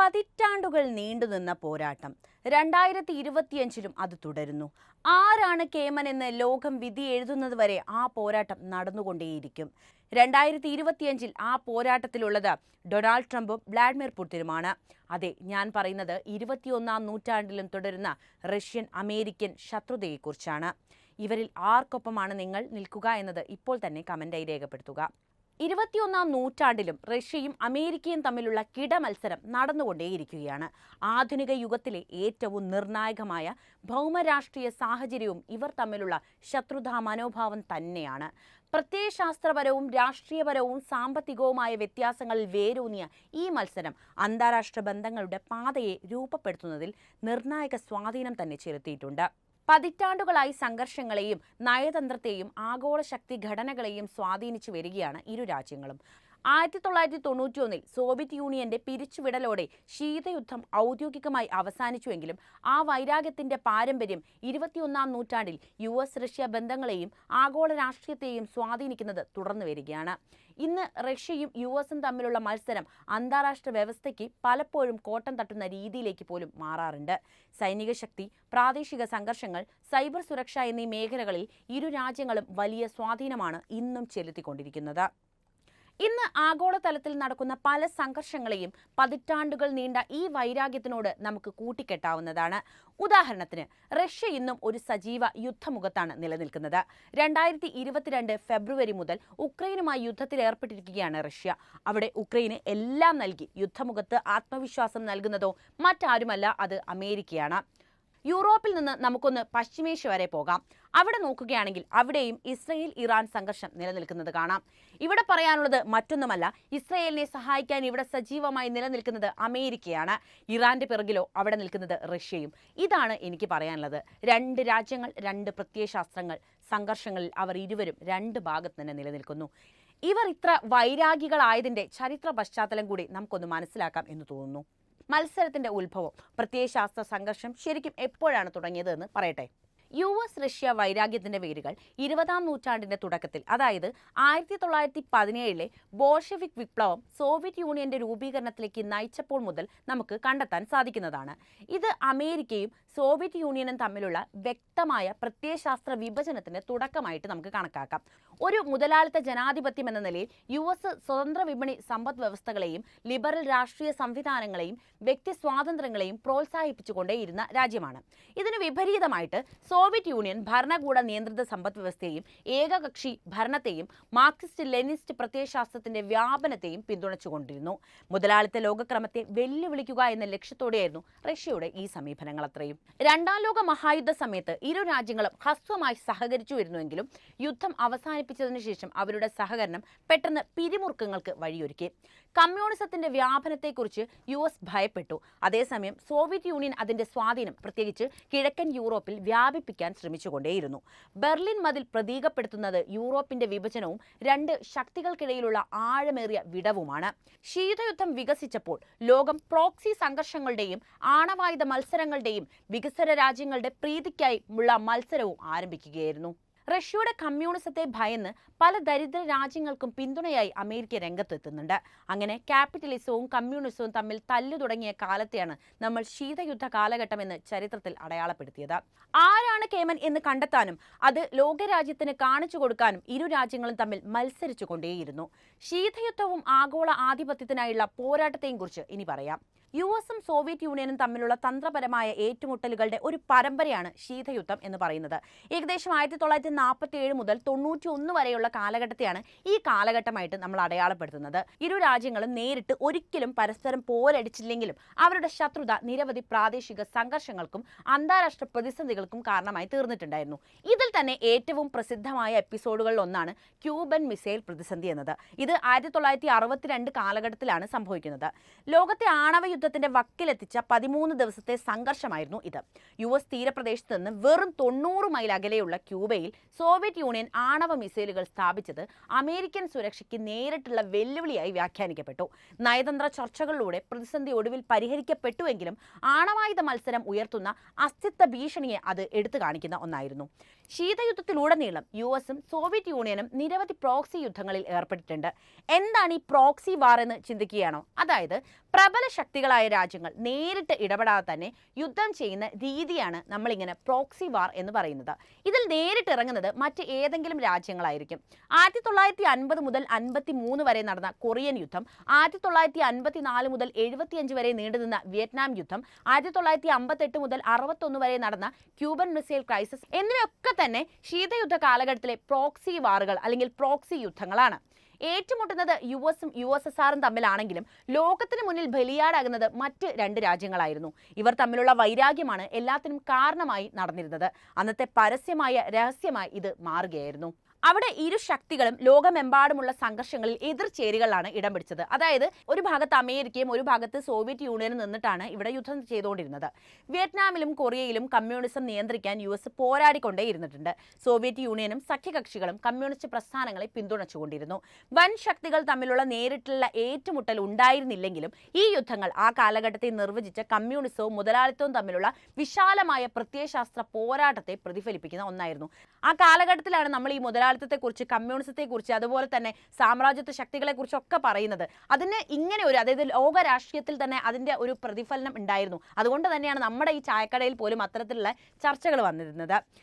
പതിറ്റാണ്ടുകൾ നീണ്ടുനിന്ന പോരാട്ടം 2025-ലും അത് തുടരുന്നു. ആരാണ് കേമൻ എന്ന് ലോകം വിധി എഴുതുന്നതുവരെ ആ പോരാട്ടം നടന്നുകൊണ്ടേയിരിക്കും. 2025-ൽ ആ പോരാട്ടത്തിലുള്ളത് ഡൊണാൾഡ് ട്രംപും വ്ളാഡിമിർ പുടിനുമാണ്. അതെ, ഞാൻ പറയുന്നത് 21-ാം നൂറ്റാണ്ടിലും തുടരുന്ന റഷ്യൻ അമേരിക്കൻ ശത്രുതയെക്കുറിച്ചാണ്. ഇവരിൽ ആർക്കൊപ്പമാണ് നിങ്ങൾ നിൽക്കുക എന്നത് ഇപ്പോൾ തന്നെ കമന്റായി രേഖപ്പെടുത്തുക. 21-ാം നൂറ്റാണ്ടിലും റഷ്യയും അമേരിക്കയും തമ്മിലുള്ള കിടമത്സരം നടന്നുകൊണ്ടേയിരിക്കുകയാണ്. ആധുനിക യുഗത്തിലെ ഏറ്റവും നിർണായകമായ ഭൗമരാഷ്ട്രീയ സാഹചര്യവും ഇവർ തമ്മിലുള്ള ശത്രുതാ മനോഭാവം തന്നെയാണ്. പ്രത്യയശാസ്ത്രപരവും രാഷ്ട്രീയപരവും സാമ്പത്തികവുമായ വ്യത്യാസങ്ങളിൽ വേരൂന്നിയ ഈ മത്സരം അന്താരാഷ്ട്ര ബന്ധങ്ങളുടെ പാതയെ രൂപപ്പെടുത്തുന്നതിൽ നിർണായക സ്വാധീനം തന്നെ ചെലുത്തിയിട്ടുണ്ട്. പതിറ്റാണ്ടുകളായി സംഘർഷങ്ങളെയും നയതന്ത്രത്തെയും ആഗോള ശക്തി ഘടനകളെയും സ്വാധീനിച്ചു വരികയാണ് ഇരു രാജ്യങ്ങളും. 1991-ൽ സോവിയറ്റ് യൂണിയന്റെ പിരിച്ചുവിടലോടെ ശീതയുദ്ധം ഔദ്യോഗികമായി അവസാനിച്ചുവെങ്കിലും ആ വൈരാഗ്യത്തിന്റെ പാരമ്പര്യം 21-ാം നൂറ്റാണ്ടിൽ US-റഷ്യ ബന്ധങ്ങളെയും ആഗോള രാഷ്ട്രീയത്തെയും സ്വാധീനിക്കുന്നത് തുടർന്നു വരികയാണ്. ഇന്ന് റഷ്യയും US-ഉം തമ്മിലുള്ള മത്സരം അന്താരാഷ്ട്ര വ്യവസ്ഥയ്ക്ക് പലപ്പോഴും കോട്ടം തട്ടുന്ന രീതിയിലേക്ക് പോലും മാറാറുണ്ട്. സൈനിക ശക്തി, പ്രാദേശിക സംഘർഷങ്ങൾ, സൈബർ സുരക്ഷ എന്നീ മേഖലകളിൽ ഇരു രാജ്യങ്ങളും വലിയ സ്വാധീനമാണ് ഇന്നും ചെലുത്തിക്കൊണ്ടിരിക്കുന്നത്. ഇന്ന് ആഗോളതലത്തിൽ നടക്കുന്ന പല സംഘർഷങ്ങളെയും പതിറ്റാണ്ടുകൾ നീണ്ട ഈ വൈരാഗ്യത്തിനോട് നമുക്ക് കൂട്ടിക്കെട്ടാവുന്നതാണ്. ഉദാഹരണത്തിന്, റഷ്യ ഇന്നും ഒരു സജീവ യുദ്ധമുഖത്താണ് നിലനിൽക്കുന്നത്. 2022 ഫെബ്രുവരി മുതൽ ഉക്രൈനുമായി യുദ്ധത്തിലേർപ്പെട്ടിരിക്കുകയാണ് റഷ്യ. അവിടെ ഉക്രൈന് എല്ലാം നൽകി യുദ്ധമുഖത്ത് ആത്മവിശ്വാസം നൽകുന്നതോ മറ്റാരുമല്ല, അത് അമേരിക്കയാണ്. യൂറോപ്പിൽ നിന്ന് നമുക്കൊന്ന് പശ്ചിമേഷ്യ വരെ പോകാം. അവിടെ നോക്കുകയാണെങ്കിൽ അവിടെയും ഇസ്രയേൽ-ഇറാൻ സംഘർഷം നിലനിൽക്കുന്നത് കാണാം. ഇവിടെ പറയാനുള്ളത് മറ്റൊന്നുമല്ല, ഇസ്രയേലിനെ സഹായിക്കാൻ ഇവിടെ സജീവമായി നിലനിൽക്കുന്നത് അമേരിക്കയാണ്. ഇറാന്റെ പിറകിലോ അവിടെ നിൽക്കുന്നത് റഷ്യയും. ഇതാണ് എനിക്ക് പറയാനുള്ളത്. രണ്ട് രാജ്യങ്ങൾ, രണ്ട് പ്രത്യയശാസ്ത്രങ്ങൾ. സംഘർഷങ്ങളിൽ അവർ ഇരുവരും രണ്ട് ഭാഗത്ത് തന്നെ നിലനിൽക്കുന്നു. ഇവർ ഇത്ര വൈരാഗികളായതിന്റെ ചരിത്ര പശ്ചാത്തലം കൂടി നമുക്കൊന്ന് മനസ്സിലാക്കാം എന്ന് തോന്നുന്നു. മത്സരത്തിന്റെ ഉത്ഭവം, പ്രത്യയശാസ്ത്ര സംഘർഷം ശരിക്കും എപ്പോഴാണ് തുടങ്ങിയതെന്ന് പറയട്ടെ. US-റഷ്യ വൈരാഗ്യത്തിന്റെ വേരുകൾ 20-ാം നൂറ്റാണ്ടിന്റെ തുടക്കത്തിൽ, അതായത് 1917-ലെ ബോൾഷെവിക് വിപ്ലവം സോവിയറ്റ് യൂണിയന്റെ രൂപീകരണത്തിലേക്ക് നയിച്ചപ്പോൾ മുതൽ നമുക്ക് കണ്ടെത്താൻ സാധിക്കുന്നതാണ്. ഇത് അമേരിക്കയും സോവിയറ്റ് യൂണിയനും തമ്മിലുള്ള വ്യക്തമായ പ്രത്യയശാസ്ത്ര വിഭജനത്തിന്റെ തുടക്കമായിട്ട് നമുക്ക് കണക്കാക്കാം. ഒരു മുതലാളിത്ത ജനാധിപത്യം എന്ന നിലയിൽ US സ്വതന്ത്ര വിപണി സമ്പദ് വ്യവസ്ഥകളെയും ലിബറൽ രാഷ്ട്രീയ സംവിധാനങ്ങളെയും വ്യക്തി സ്വാതന്ത്ര്യങ്ങളെയും പ്രോത്സാഹിപ്പിച്ചുകൊണ്ടേയിരുന്ന രാജ്യമാണ്. ഇതിന് വിപരീതമായിട്ട് സോവിയറ്റ് യൂണിയൻ ഭരണകൂട നിയന്ത്രിത സമ്പദ് വ്യവസ്ഥയെയും ഏകകക്ഷി ഭരണത്തെയും മാർക്സിസ്റ്റ് ലെനിനിസ്റ്റ് പ്രത്യയശാസ്ത്രത്തിന്റെ വ്യാപനത്തെയും പിന്തുണച്ചുകൊണ്ടിരുന്നു. മുതലാളിത്ത ലോകക്രമത്തെ വെല്ലുവിളിക്കുക എന്ന ലക്ഷ്യത്തോടെയായിരുന്നു റഷ്യയുടെ ഈ സമീപനങ്ങൾ അത്രയും. രണ്ടാം ലോക മഹായുദ്ധ സമയത്ത് ഇരു രാജ്യങ്ങളും ഹ്രസ്വമായി സഹകരിച്ചു വരുന്നുവെങ്കിലും യുദ്ധം അവസാനിപ്പിച്ചതിനു ശേഷം അവരുടെ സഹകരണം പെട്ടെന്ന് പിരിമുറുക്കങ്ങൾക്ക് വഴിയൊരുക്കി. കമ്മ്യൂണിസത്തിന്റെ വ്യാപനത്തെക്കുറിച്ച് US ഭയപ്പെട്ടു. അതേസമയം സോവിയറ്റ് യൂണിയൻ അതിന്റെ സ്വാധീനം പ്രത്യേകിച്ച് കിഴക്കൻ യൂറോപ്പിൽ വ്യാപിപ്പിക്കാൻ ശ്രമിച്ചുകൊണ്ടേയിരുന്നു. ബെർലിൻ മതിൽ പ്രതീകപ്പെടുത്തുന്നത് യൂറോപ്പിന്റെ വിഭജനവും രണ്ട് ശക്തികൾക്കിടയിലുള്ള ആഴമേറിയ വിടവുമാണ്. ശീതയുദ്ധം വികസിച്ചപ്പോൾ ലോകം പ്രോക്സി സംഘർഷങ്ങളുടെയും ആണവായുധ മത്സരങ്ങളുടെയും വികസ്വര രാജ്യങ്ങളുടെ പ്രീതിക്കായി ഉള്ള മത്സരവും ആരംഭിക്കുകയായിരുന്നു. റഷ്യയുടെ കമ്മ്യൂണിസത്തെ ഭയന്ന് പല ദരിദ്ര രാജ്യങ്ങൾക്കും പിന്തുണയായി അമേരിക്ക രംഗത്തെത്തുന്നുണ്ട്. അങ്ങനെ ക്യാപിറ്റലിസവും കമ്മ്യൂണിസവും തമ്മിൽ തല്ലു തുടങ്ങിയ കാലത്തെയാണ് നമ്മൾ ശീതയുദ്ധ കാലഘട്ടം എന്ന് ചരിത്രത്തിൽ അടയാളപ്പെടുത്തിയത്. ആരാണ് കേമൻ എന്ന് കണ്ടെത്താനും അത് ലോകരാജ്യത്തിന് കാണിച്ചു കൊടുക്കാനും ഇരു രാജ്യങ്ങളും തമ്മിൽ മത്സരിച്ചു കൊണ്ടേയിരുന്നു. ശീതയുദ്ധവും ആഗോള ആധിപത്യത്തിനായുള്ള പോരാട്ടത്തെയും കുറിച്ച് ഇനി പറയാം. US-ഉം സോവിയറ്റ് യൂണിയനും തമ്മിലുള്ള തന്ത്രപരമായ ഏറ്റുമുട്ടലുകളുടെ ഒരു പരമ്പരയാണ് ശീതയുദ്ധം എന്ന് പറയുന്നത്. ഏകദേശം 1947 മുതൽ 91 വരെയുള്ള കാലഘട്ടത്തെയാണ് ഈ കാലഘട്ടമായിട്ട് നമ്മൾ അടയാളപ്പെടുത്തുന്നത്. ഇരു രാജ്യങ്ങളും നേരിട്ട് ഒരിക്കലും പരസ്പരം പോരടിച്ചില്ലെങ്കിലും അവരുടെ ശത്രുത നിരവധി പ്രാദേശിക സംഘർഷങ്ങൾക്കും അന്താരാഷ്ട്ര പ്രതിസന്ധികൾക്കും കാരണമായി തീർന്നിട്ടുണ്ടായിരുന്നു. ഇതിൽ തന്നെ ഏറ്റവും പ്രസിദ്ധമായ എപ്പിസോഡുകളിൽ ഒന്നാണ് ക്യൂബൻ മിസൈൽ പ്രതിസന്ധി എന്നത്. ഇത് 1962 കാലഘട്ടത്തിലാണ് സംഭവിക്കുന്നത്. ലോകത്തെ ആണവ യുദ്ധത്തിന്റെ വക്കിലെത്തിച്ച 13 ദിവസത്തെ സംഘർഷമായിരുന്നു ഇത്. US തീരപ്രദേശത്ത് നിന്ന് വെറും 90 മൈൽ അകലെയുള്ള ക്യൂബയിൽ സോവിയറ്റ് യൂണിയൻ ആണവ മിസൈലുകൾ സ്ഥാപിച്ചത് അമേരിക്കൻ സുരക്ഷയ്ക്ക് നേരിട്ടുള്ള വെല്ലുവിളിയായി വ്യാഖ്യാനിക്കപ്പെട്ടു. നയതന്ത്ര ചർച്ചകളിലൂടെ പ്രതിസന്ധി ഒടുവിൽ പരിഹരിക്കപ്പെട്ടുവെങ്കിലും ആണവായുധ മത്സരം ഉയർത്തുന്ന അസ്തിത്വ ഭീഷണിയെ അത് എടുത്തു കാണിക്കുന്ന ഒന്നായിരുന്നു. ശീതയുദ്ധത്തിലുടനീളം US-ഉം സോവിയറ്റ് യൂണിയനും നിരവധി പ്രോക്സി യുദ്ധങ്ങളിൽ ഏർപ്പെട്ടിട്ടുണ്ട്. എന്താണ് ഈ പ്രോക്സി വാർ എന്ന് ചിന്തിക്കുകയാണോ? അതായത് പ്രബല ശക്തികൾ ശക്തികളായ രാജ്യങ്ങൾ നേരിട്ട് ഇടപെടാതെ തന്നെ യുദ്ധം ചെയ്യുന്ന രീതിയാണ് നമ്മളിങ്ങനെ പ്രോക്സി വാർ എന്ന് പറയുന്നത്. ഇതിൽ നേരിട്ട് ഇറങ്ങുന്നത് മറ്റ് ഏതെങ്കിലും രാജ്യങ്ങളായിരിക്കും. 1950 മുതൽ 53 വരെ നടന്ന കൊറിയൻ യുദ്ധം, 1954 മുതൽ 75 വരെ നീണ്ടുനിന്ന വിയറ്റ്നാം യുദ്ധം, 1958 മുതൽ 61 വരെ നടന്ന ക്യൂബൻ മിസൈൽ ക്രൈസിസ് എന്നിവയൊക്കെ തന്നെ ശീതയുദ്ധ കാലഘട്ടത്തിലെ പ്രോക്സി വാറുകൾ അല്ലെങ്കിൽ പ്രോക്സി യുദ്ധങ്ങളാണ്. ഏറ്റുമുട്ടുന്നത് യുഎസും USSRും തമ്മിലാണെങ്കിലും ലോകത്തിന് മുന്നിൽ ബലിയാടാകുന്നത് മറ്റ് രണ്ട് രാജ്യങ്ങളായിരുന്നു. ഇവർ തമ്മിലുള്ള വൈരാഗ്യമാണ് എല്ലാത്തിനും കാരണമായി നടന്നിരുന്നത്. അന്നത്തെ പരസ്യമായ രഹസ്യമായി ഇത് മാറുകയായിരുന്നു. അവിടെ ഇരു ശക്തികളും ലോകമെമ്പാടുമുള്ള സംഘർഷങ്ങളിൽ എതിർചേരികളിലാണ് ഇടം പിടിച്ചത്. അതായത് ഒരു ഭാഗത്ത് അമേരിക്കയും ഒരു ഭാഗത്ത് സോവിയറ്റ് യൂണിയനും നിന്നിട്ടാണ് ഇവിടെ യുദ്ധം ചെയ്തുകൊണ്ടിരുന്നത്. വിയറ്റ്നാമിലും കൊറിയയിലും കമ്മ്യൂണിസം നിയന്ത്രിക്കാൻ US പോരാടിക്കൊണ്ടേയിരുന്നിട്ടുണ്ട്. സോവിയറ്റ് യൂണിയനും സഖ്യകക്ഷികളും കമ്മ്യൂണിസ്റ്റ് പ്രസ്ഥാനങ്ങളെ പിന്തുണച്ചുകൊണ്ടിരുന്നു. വൻ ശക്തികൾ തമ്മിലുള്ള നേരിട്ടുള്ള ഏറ്റുമുട്ടൽ ഉണ്ടായിരുന്നില്ലെങ്കിലും ഈ യുദ്ധങ്ങൾ ആ കാലഘട്ടത്തെ നിർവചിച്ച കമ്മ്യൂണിസവും മുതലാളിത്തവും തമ്മിലുള്ള വിശാലമായ പ്രത്യയശാസ്ത്ര പോരാട്ടത്തെ പ്രതിഫലിപ്പിക്കുന്ന ഒന്നായിരുന്നു. ആ കാലഘട്ടത്തിലാണ് നമ്മൾ ഈ മുതലാളിത്തത്തെക്കുറിച്ച്, കമ്മ്യൂണിസത്തെക്കുറിച്ച്, അതുപോലെ തന്നെ സാമ്രാജ്യത്വ ശക്തികളെക്കുറിച്ചൊക്കെ പറയുന്നത്. അതിന് ഇങ്ങനെ ഒരു, അതായത് ലോക രാഷ്ട്രീയത്തിൽ തന്നെ അതിൻ്റെ ഒരു പ്രതിഫലനം ഉണ്ടായിരുന്നു. അതുകൊണ്ട് തന്നെയാണ് നമ്മുടെ ഈ ചായക്കടയിൽ പോലും അത്തരത്തിലുള്ള ചർച്ചകൾ വന്നിരുന്നത്.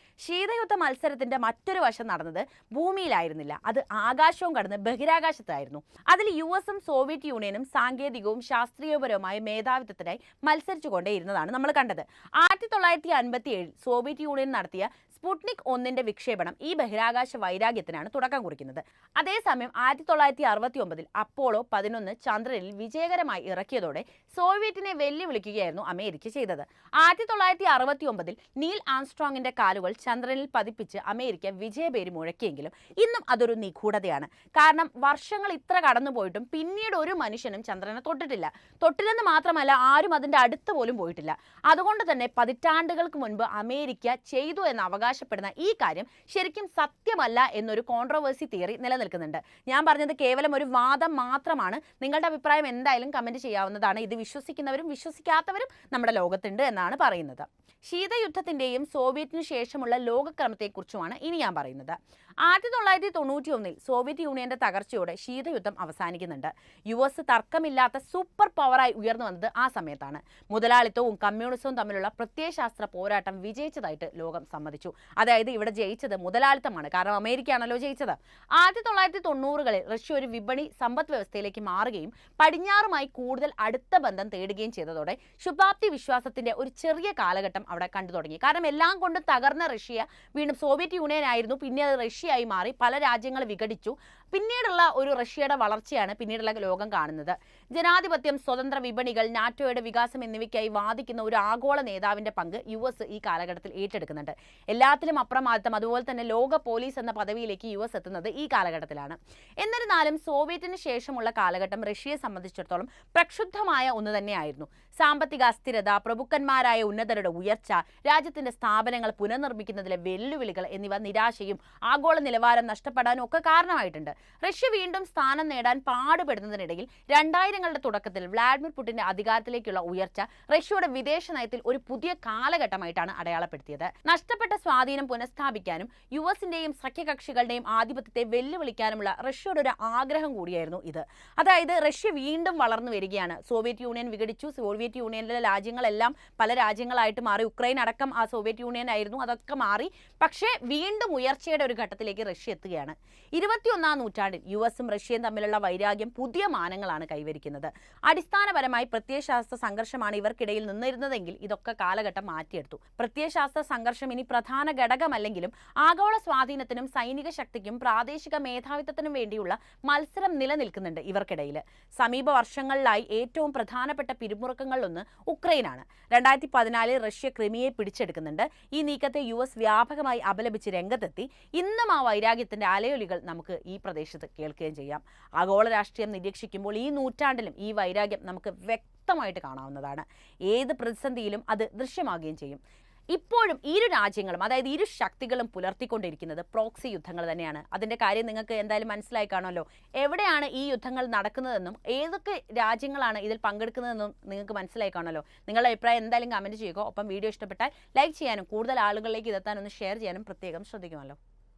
ശീതയുദ്ധ മത്സരത്തിന്റെ മറ്റൊരു വശം നടന്നത് ഭൂമിയിലായിരുന്നില്ല, അത് ആകാശവും കടന്ന് ബഹിരാകാശത്തായിരുന്നു. അതിൽ USും സോവിയറ്റ് യൂണിയനും സാങ്കേതികവും ശാസ്ത്രീയപരവുമായ മേധാവിത്വത്തിനായി മത്സരിച്ചു കൊണ്ടേയിരുന്നതാണ് നമ്മൾ കണ്ടത്. 1957 സോവിയറ്റ് യൂണിയൻ നടത്തിയ സ്പുട്നിക് 1ന്റെ വിക്ഷേപണം ഈ ബഹിരാകാശ വൈരാഗ്യത്തിനാണ് തുടക്കം കുറിക്കുന്നത്. അതേസമയം 1969 അപ്പോളോ 11 ചന്ദ്രനിൽ വിജയകരമായി ഇറക്കിയതോടെ സോവിയറ്റിനെ വെല്ലുവിളിക്കുകയായിരുന്നു അമേരിക്ക ചെയ്തത്. 1969 നീൽ ആംസ്ട്രോങ്ങിന്റെ കാലുകൾ ചന്ദ്രനിൽ പതിപ്പിച്ച് അമേരിക്ക വിജയപേരി മുഴക്കിയെങ്കിലും ഇന്നും അതൊരു നിഗൂഢതയാണ്. കാരണം വർഷങ്ങൾ ഇത്ര കടന്നുപോയിട്ടും പിന്നീട് ഒരു മനുഷ്യനും ചന്ദ്രനെ തൊട്ടില്ലെന്ന് മാത്രമല്ല, ആരും അതിൻ്റെ അടുത്ത് പോലും പോയിട്ടില്ല. അതുകൊണ്ട് തന്നെ പതിറ്റാണ്ടുകൾക്ക് മുൻപ് അമേരിക്ക ചെയ്തു എന്ന് അവകാശപ്പെടുന്ന ഈ കാര്യം ശരിക്കും സത്യമല്ല എന്നൊരു കോൺട്രോവേഴ്സി തിയറി നിലനിൽക്കുന്നുണ്ട്. ഞാൻ പറഞ്ഞത് കേവലം ഒരു വാദം മാത്രമാണ്. നിങ്ങളുടെ അഭിപ്രായം എന്തായാലും കമൻറ്റ് ചെയ്യാവുന്നതാണ്. ഇത് വിശ്വസിക്കുന്നവരും വിശ്വസിക്കാത്തവരും നമ്മുടെ ലോകത്തുണ്ട് എന്നാണ് പറയുന്നത്. ശീതയുദ്ധത്തിൻ്റെയും സോവിയറ്റിനു ശേഷമുള്ള ലോകക്രമത്തെക്കുറിച്ചുമാണ് ഇനി ഞാൻ പറയുന്നത്. 1991 സോവിയറ്റ് യൂണിയന്റെ തകർച്ചയോടെ ശീതയുദ്ധം അവസാനിക്കുന്നുണ്ട്. US തർക്കമില്ലാത്ത സൂപ്പർ പവറായി ഉയർന്നു വന്നത് ആ സമയത്താണ്. മുതലാളിത്തവും കമ്മ്യൂണിസവും തമ്മിലുള്ള പ്രത്യയശാസ്ത്ര പോരാട്ടം വിജയിച്ചതായിട്ട് ലോകം സമ്മതിച്ചു. അതായത് ഇവിടെ ജയിച്ചത് മുതലാളിത്തമാണ്, കാരണം അമേരിക്കയാണല്ലോ ജയിച്ചത്. 1990കളിൽ റഷ്യ ഒരു വിപണി സമ്പദ് വ്യവസ്ഥയിലേക്ക് മാറുകയും പടിഞ്ഞാറുമായി കൂടുതൽ അടുത്ത ബന്ധം തേടുകയും ചെയ്തതോടെ ശുഭാപ്തി വിശ്വാസത്തിന്റെ ഒരു ചെറിയ കാലഘട്ടം അവിടെ കണ്ടു തുടങ്ങി. കാരണം എല്ലാം കൊണ്ടും തകർന്ന റഷ്യ വീണ്ടും സോവിയറ്റ് യൂണിയൻ ആയിരുന്നു, പിന്നെ അത് റഷ്യയായി മാറി, പല രാജ്യങ്ങൾ വിഘടിച്ചു. പിന്നീടുള്ള ഒരു റഷ്യയുടെ വളർച്ചയാണ് പിന്നീടുള്ള ലോകം കാണുന്നത്. ജനാധിപത്യം, സ്വതന്ത്ര വിപണികൾ, നാറ്റോയുടെ വികാസം എന്നിവയ്ക്കായി വാദിക്കുന്ന ഒരു ആഗോള നേതാവിന്റെ പങ്ക് US ഈ കാലഘട്ടത്തിൽ ഏറ്റെടുക്കുന്നുണ്ട്. എല്ലാത്തിലും അപ്രമാദിത്വം, അതുപോലെ തന്നെ ലോക പോലീസ് എന്ന പദവിയിലേക്ക് US എത്തുന്നത് ഈ കാലഘട്ടത്തിലാണ്. എന്നിരുന്നാലും സോവിയറ്റിന് ശേഷമുള്ള കാലഘട്ടം റഷ്യയെ സംബന്ധിച്ചിടത്തോളം പ്രക്ഷുബ്ധമായ ഒന്ന് തന്നെയായിരുന്നു. സാമ്പത്തിക അസ്ഥിരത, പ്രഭുക്കന്മാരായ ഉന്നതരുടെ ഉയർച്ച, രാജ്യത്തിന്റെ സ്ഥാപനങ്ങൾ പുനർനിർമ്മിക്കുന്നതിലെ വെല്ലുവിളികൾ എന്നിവ നിരാശയും ആഗോള നിലവാരം നഷ്ടപ്പെടാനും ഒക്കെ കാരണമായിട്ടുണ്ട്. റഷ്യ വീണ്ടും സ്ഥാനം നേടാൻ പാടുപെടുന്നതിനിടയിൽ 2000കളുടെ തുടക്കത്തിൽ വ്ളാഡിമിർ പുടിന്റെ അധികാരത്തിലേക്കുള്ള ഉയർച്ച റഷ്യയുടെ വിദേശ നയത്തിൽ ഒരു പുതിയ കാലഘട്ടമായിട്ടാണ് അടയാളപ്പെടുത്തിയത്. നഷ്ടപ്പെട്ട സ്വാധീനം പുനഃസ്ഥാപിക്കാനും USന്റെയും സഖ്യകക്ഷികളുടെയും ആധിപത്യത്തെ വെല്ലുവിളിക്കാനുമുള്ള റഷ്യയുടെ ഒരു ആഗ്രഹം കൂടിയായിരുന്നു ഇത്. അതായത് റഷ്യ വീണ്ടും വളർന്നു വരികയാണ്. സോവിയറ്റ് യൂണിയൻ വിഘടിച്ചു, സോവിയറ്റ് യൂണിയനിലെ രാജ്യങ്ങളെല്ലാം പല രാജ്യങ്ങളായിട്ട് മാറി. ഉക്രൈൻ അടക്കം ആ സോവിയറ്റ് യൂണിയൻ ആയിരുന്നു, അതൊക്കെ മാറി. പക്ഷേ വീണ്ടും ഉയർച്ചയുടെ ഒരു ഘട്ടത്തിലേക്ക് റഷ്യ എത്തുകയാണ്. 21ാം നൂറ്റാണ്ടിൽ USും റഷ്യയും തമ്മിലുള്ള വൈരാഗ്യം പുതിയ മാനങ്ങളാണ് കൈവരിക്കുന്നത്. അടിസ്ഥാനപരമായി പ്രത്യയശാസ്ത്ര സംഘർഷമാണ് ഇവർക്കിടയിൽ നിന്നിരുന്നതെങ്കിൽ ഇതൊക്കെ കാലഘട്ടം മാറ്റിയെടുത്തു. പ്രത്യയശാസ്ത്ര സംഘർഷം ഇനി പ്രധാന ഘടകമല്ലെങ്കിലും ആഗോള സ്വാധീനത്തിനും സൈനിക ശക്തിക്കും പ്രാദേശിക മേധാവിത്വത്തിനും വേണ്ടിയുള്ള മത്സരം നിലനിൽക്കുന്നുണ്ട് ഇവർക്കിടയിൽ. സമീപ വർഷങ്ങളിലായി ഏറ്റവും പ്രധാനപ്പെട്ട പിരിമുറുക്കങ്ങളിലൊന്ന് ഉക്രൈനാണ്. 2014 റഷ്യ ക്രിമിയെ പിടിച്ചെടുക്കുന്നുണ്ട്. ഈ നീക്കത്തെ US വ്യാപകമായി അപലപിച്ച് രംഗത്തെത്തി. ഇന്നും ആ വൈരാഗ്യത്തിന്റെ അലയൊലികൾ നമുക്ക് ഈ പ്രദേശത്ത് കേൾക്കുകയും ചെയ്യാം. ആഗോള രാഷ്ട്രീയം നിരീക്ഷിക്കുമ്പോൾ ഈ നൂറ്റാണ്ടിലും ഈ വൈരാഗ്യം നമുക്ക് വ്യക്തമായിട്ട് കാണാവുന്നതാണ്. ഏത് പ്രതിസന്ധിയിലും അത് ദൃശ്യമാകുകയും ചെയ്യും. ഇപ്പോഴും ഇരു രാജ്യങ്ങളും, അതായത് ഇരു ശക്തികളും പുലർത്തിക്കൊണ്ടിരിക്കുന്നത് പ്രോക്സി യുദ്ധങ്ങൾ തന്നെയാണ്. അതിൻ്റെ കാര്യം നിങ്ങൾക്ക് എന്തായാലും മനസ്സിലായി കാണുമല്ലോ. എവിടെയാണ് ഈ യുദ്ധങ്ങൾ നടക്കുന്നതെന്നും ഏതൊക്കെ രാജ്യങ്ങളാണ് ഇതിൽ പങ്കെടുക്കുന്നതെന്നും നിങ്ങൾക്ക് മനസ്സിലായി കാണുമല്ലോ. നിങ്ങളുടെ അഭിപ്രായം എന്തായാലും കമൻറ്റ് ചെയ്യുക. ഒപ്പം വീഡിയോ ഇഷ്ടപ്പെട്ടാൽ ലൈക്ക് ചെയ്യാനും കൂടുതൽ ആളുകളിലേക്ക് ഇതെത്താനൊന്ന് ഷെയർ ചെയ്യാനും പ്രത്യേകം ശ്രദ്ധിക്കുമല്ലോ.